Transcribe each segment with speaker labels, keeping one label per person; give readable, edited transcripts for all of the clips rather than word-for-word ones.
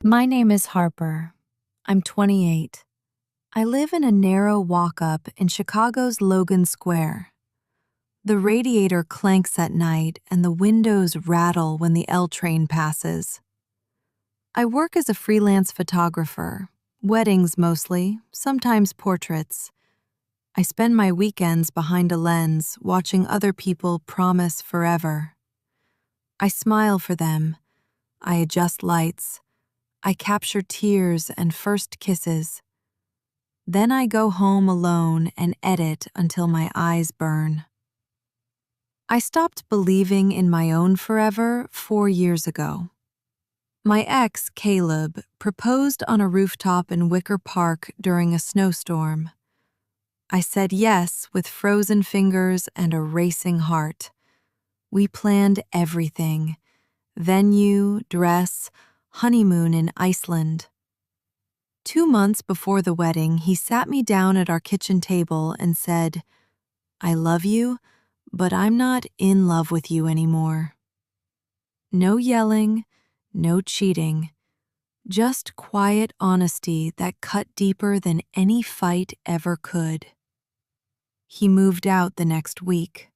Speaker 1: My name is Harper. I'm 28. I live in a narrow walk-up in Chicago's Logan Square. The radiator clanks at night and the windows rattle when the L train passes. I work as a freelance photographer, weddings mostly, sometimes portraits. I spend my weekends behind a lens watching other people promise forever. I smile for them. I adjust lights. I capture tears and first kisses. Then I go home alone and edit until my eyes burn. I stopped believing in my own forever 4 years ago. My ex, Caleb, proposed on a rooftop in Wicker Park during a snowstorm. I said yes with frozen fingers and a racing heart. We planned everything: venue, dress, honeymoon in Iceland. 2 months before the wedding, he sat me down at our kitchen table and said, "I love you, but I'm not in love with you anymore." No yelling, no cheating, just quiet honesty that cut deeper than any fight ever could. He moved out the next week.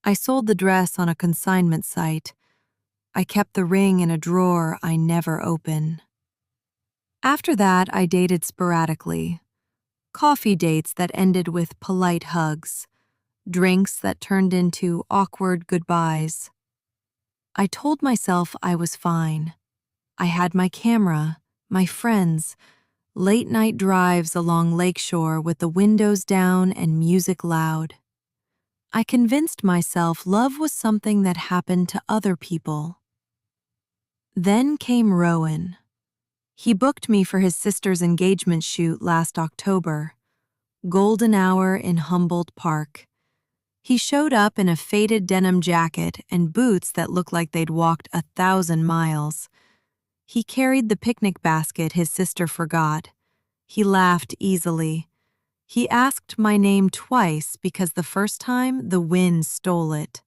Speaker 1: I sold the dress on a consignment site. I kept the ring in a drawer I never open. After that, I dated sporadically. Coffee dates that ended with polite hugs. Drinks that turned into awkward goodbyes. I told myself I was fine. I had my camera, my friends, late-night drives along Lakeshore with the windows down and music loud. I convinced myself love was something that happened to other people. Then came Rowan. He booked me for his sister's engagement shoot last October. Golden hour in Humboldt Park. He showed up in a faded denim jacket and boots that looked like they'd walked 1,000 miles. He carried the picnic basket his sister forgot. He laughed easily. He asked my name twice because the first time the wind stole it.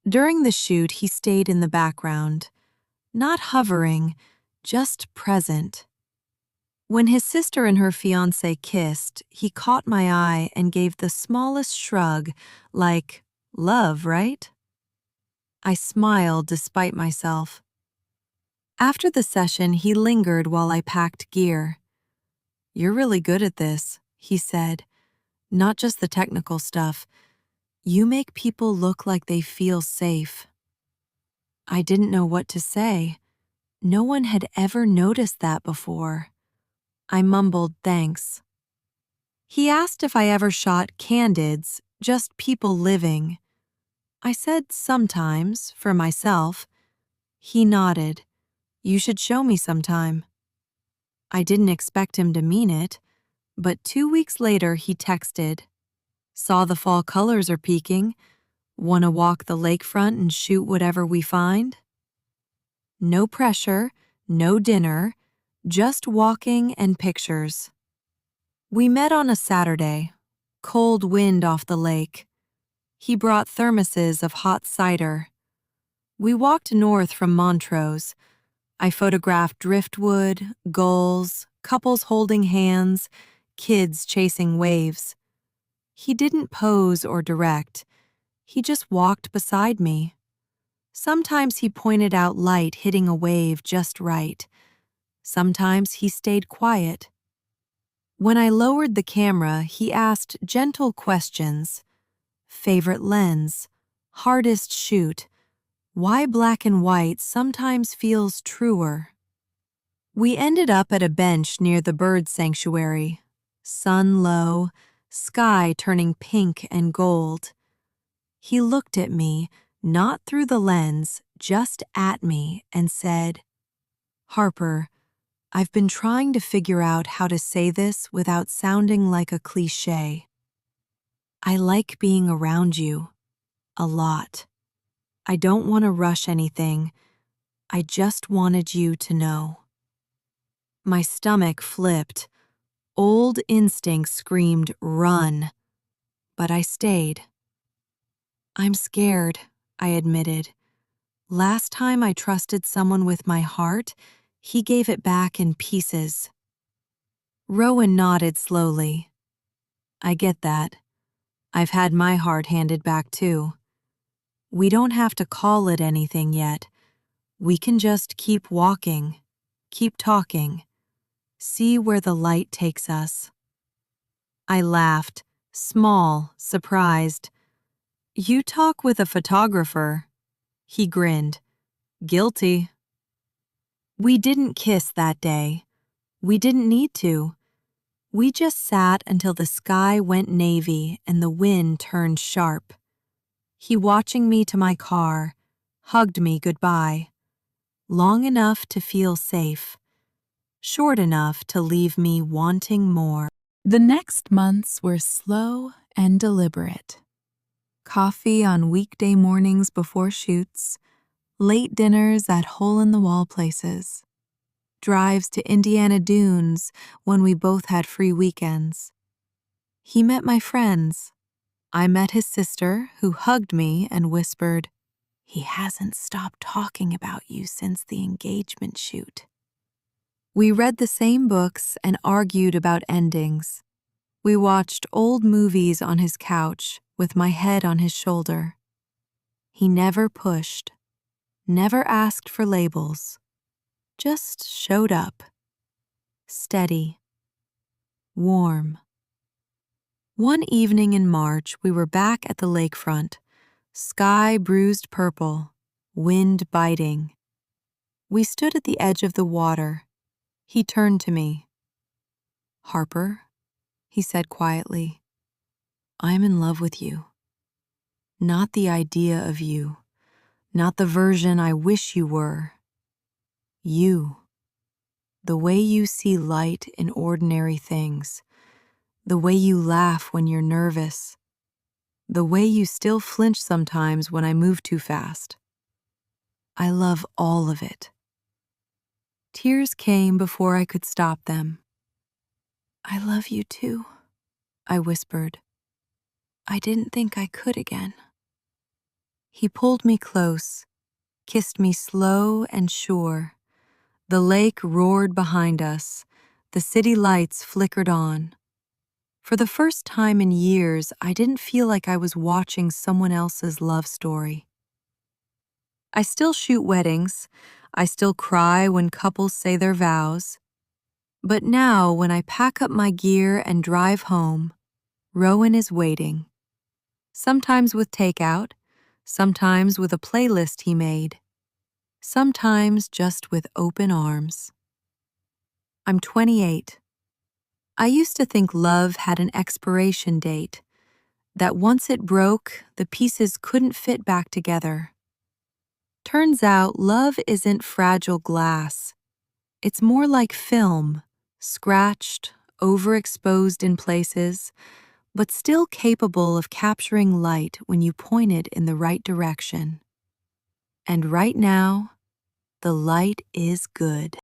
Speaker 1: During the shoot, he stayed in the background, not hovering, just present. When his sister and her fiancé kissed, he caught my eye and gave the smallest shrug, like, "Love, right?" I smiled despite myself. After the session, he lingered while I packed gear. "You're really good at this," he said. "Not just the technical stuff. You make people look like they feel safe." I didn't know what to say. No one had ever noticed that before. I mumbled thanks. He asked if I ever shot candids, just people living. I said sometimes, for myself. He nodded. "You should show me sometime." I didn't expect him to mean it, but 2 weeks later he texted, "Saw the fall colors are peaking. Wanna walk the lakefront and shoot whatever we find?" No pressure, no dinner, just walking and pictures. We met on a Saturday, cold wind off the lake. He brought thermoses of hot cider. We walked north from Montrose. I photographed driftwood, gulls, couples holding hands, kids chasing waves. He didn't pose or direct. He just walked beside me. Sometimes he pointed out light hitting a wave just right. Sometimes he stayed quiet. When I lowered the camera, he asked gentle questions. Favorite lens, hardest shoot, why black and white sometimes feels truer. We ended up at a bench near the bird sanctuary. Sun low, sky turning pink and gold. He looked at me, not through the lens, just at me, and said, "Harper, I've been trying to figure out how to say this without sounding like a cliché. I like being around you. A lot. I don't want to rush anything. I just wanted you to know." My stomach flipped. Old instinct screamed, "Run." But I stayed. "I'm scared," I admitted. "Last time I trusted someone with my heart, He gave it back in pieces. Rowan nodded slowly. I get that. I've had my heart handed back too. We don't have to call it anything yet. We can just keep walking, keep talking, see where the light takes us. I laughed, small, surprised. You talk with a photographer. He grinned. Guilty. We didn't kiss that day. We didn't need to. We just sat until the sky went navy and the wind turned sharp. He watching me to my car, hugged me goodbye. Long enough to feel safe, short enough to leave me wanting more. The next months were slow and deliberate. Coffee on weekday mornings before shoots, late dinners at hole-in-the-wall places, drives to Indiana Dunes when we both had free weekends. He met my friends. I met his sister, who hugged me and whispered, "He hasn't stopped talking about you since the engagement shoot." We read the same books and argued about endings. We watched old movies on his couch with my head on his shoulder. He never pushed, never asked for labels, just showed up. Steady, warm. One evening in March, we were back at the lakefront, sky bruised purple, wind biting. We stood at the edge of the water. He turned to me. "Harper," he said quietly, "I'm in love with you. Not the idea of you, not the version I wish you were. You. The way you see light in ordinary things, the way you laugh when you're nervous, the way you still flinch sometimes when I move too fast. I love all of it." Tears came before I could stop them. "I love you too," I whispered. "I didn't think I could again." He pulled me close, kissed me slow and sure. The lake roared behind us. The city lights flickered on. For the first time in years, I didn't feel like I was watching someone else's love story. I still shoot weddings. I still cry when couples say their vows. But now, when I pack up my gear and drive home, Rowan is waiting. Sometimes with takeout, sometimes with a playlist he made, sometimes just with open arms. I'm 28. I used to think love had an expiration date, that once it broke, the pieces couldn't fit back together. Turns out love isn't fragile glass. It's more like film, scratched, overexposed in places, but still capable of capturing light when you point it in the right direction. And right now, the light is good.